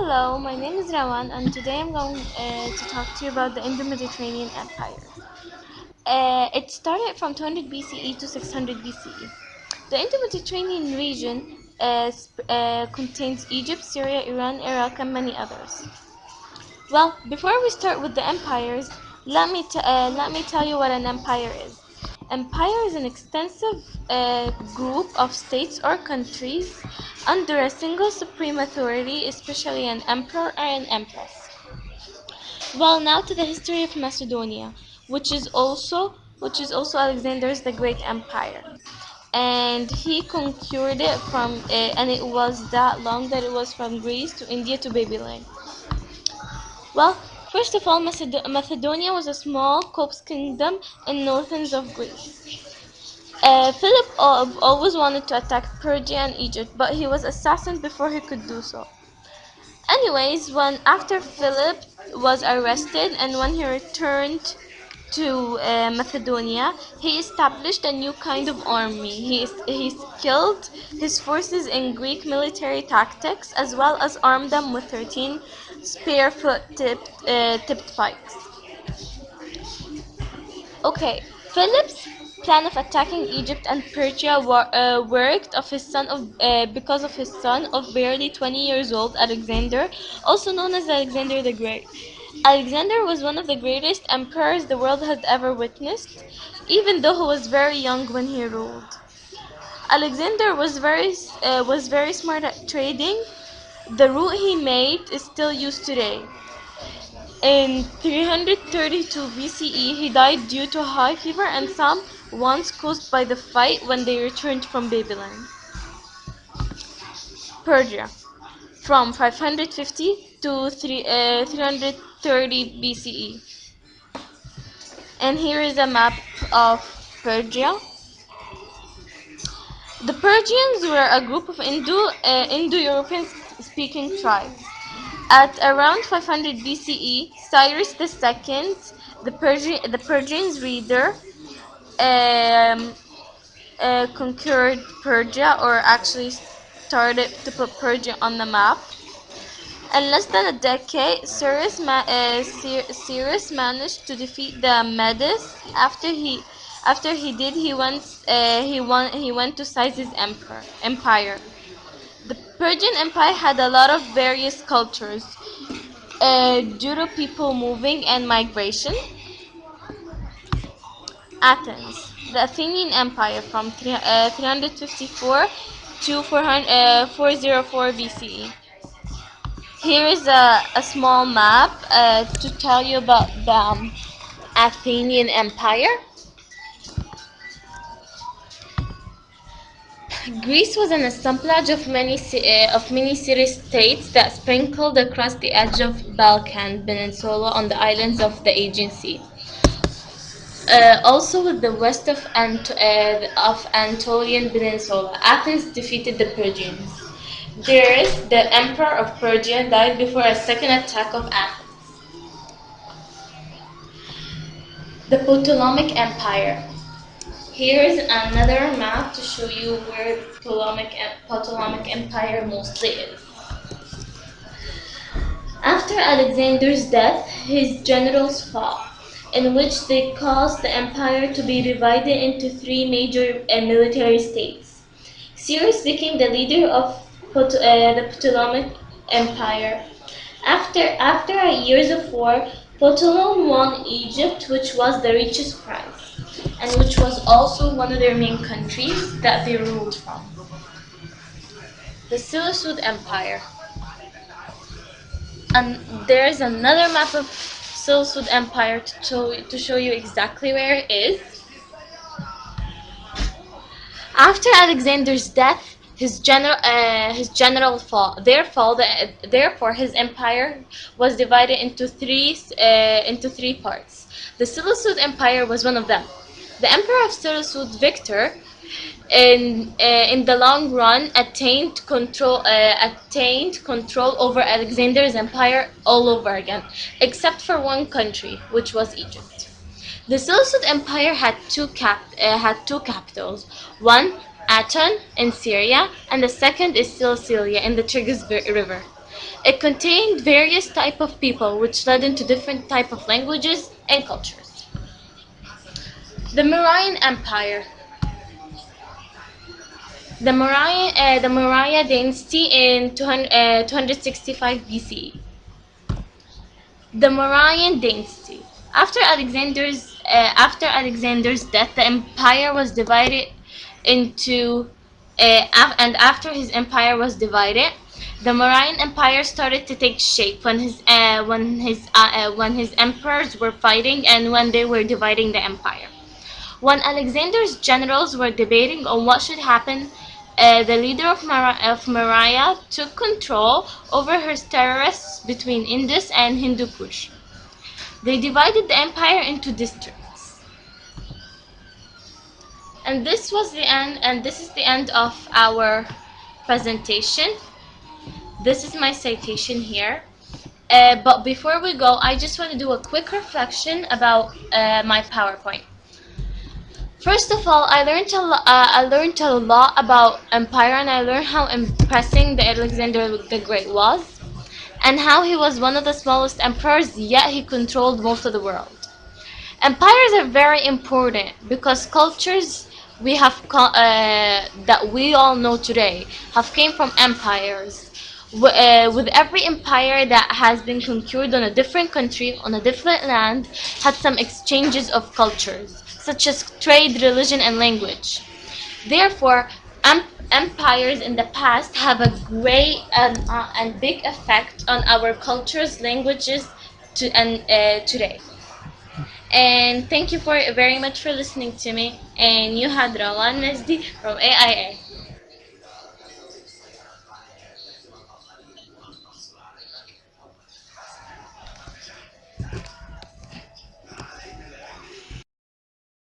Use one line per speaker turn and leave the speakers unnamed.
Hello, my name is Rawan, and today I'm going to talk to you about the Indo-Mediterranean Empire. It started from 200 BCE to 600 BCE. The Indo-Mediterranean region contains Egypt, Syria, Iran, Iraq, and many others. Well, before we start with the empires, let me tell you what an empire is. Empire is an extensive group of states or countries under a single supreme authority, especially an emperor or an empress. Well, now to the history of Macedonia, which is also Alexander's the Great Empire, and he conquered it and it was that long that it was from Greece to India to Babylon. Well, first of all, Macedonia was a small Copts kingdom in northern of Greece. Philip always wanted to attack Persia and Egypt, but he was assassinated before he could do so. Anyways, when after Philip was arrested and when he returned to Macedonia, he established a new kind of army. He skilled his forces in Greek military tactics as well as armed them with 13 tipped pikes. Okay, Philip's plan of attacking Egypt and Persia worked because of his son of barely 20 years old, Alexander, also known as Alexander the Great. Alexander was one of the greatest emperors the world had ever witnessed, even though he was very young when he ruled. Alexander was very smart at trading. The route he made is still used today. In 332 BCE, he died due to high fever and some wounds caused by the fight when they returned from Babylon. Persia, from 550 to 330 BCE. And here is a map of Persia. The Persians were a group of Indo-European speaking tribes. At around 500 BCE, Cyrus II, the Persian's leader, um, conquered Persia, or actually started to put Persia on the map. In less than a decade, Cyrus managed to defeat the Medes. After he did, he went to seize his empire. The Persian Empire had a lot of various cultures due to people moving and migration. Athens, the Athenian Empire from 354 to 404 BCE. Here is a small map to tell you about the Athenian Empire. Greece was an assemblage of many city-states that sprinkled across the edge of Balkan Peninsula on the islands of the Aegean Sea. Also, with the west of Anatolian Peninsula, Athens defeated the Persians. Darius, the emperor of Persia, died before a second attack of Athens. The Ptolemaic Empire. Here is another map to show you where Ptolemaic Empire mostly is. After Alexander's death, his generals fought, in which they caused the empire to be divided into three major military states. Cyrus became the leader of the Ptolemaic Empire. After years of war, Ptolemy won Egypt, which was the richest prize, and which was also one of their main countries that they ruled from. The Seleucid Empire. And there's another map of Seleucid Empire to show you exactly where it is. After Alexander's death, his general fall. Therefore, his empire was divided into three parts. The Seleucid Empire was one of them. The Emperor of Seleucid, Victor, in the long run, attained control over Alexander's empire all over again, except for one country, which was Egypt. The Seleucid Empire had two capitals. One, Aton in Syria, and the second is Cilicia in the Tigris River. It contained various type of people, which led into different type of languages and cultures. The Mauryan Empire. The Maurya dynasty in 265 BCE. The Mauryan dynasty. After Alexander's death, the empire was divided into and after his empire was divided, the Mauryan Empire started to take shape when his emperors were fighting and when they were dividing the empire. When Alexander's generals were debating on what should happen, the leader of Maurya took control over her terrorists between Indus and Hindu Kush. They divided the empire into districts. And this was the end, and this is the end of our presentation. This is my citation here. But before we go, I just want to do a quick reflection about my PowerPoint. First of all, I learned a lot about empire, and I learned how impressive the Alexander the Great was, and how he was one of the smallest emperors, yet he controlled most of the world. Empires are very important because cultures that we all know today have came from empires. With every empire that has been conquered on a different country, on a different land, had some exchanges of cultures, such as trade, religion, and language. Therefore, empires in the past have a great and big effect on our cultures, languages, today. And thank you very much for listening to me. And you had Rawan Nesdi from AIA.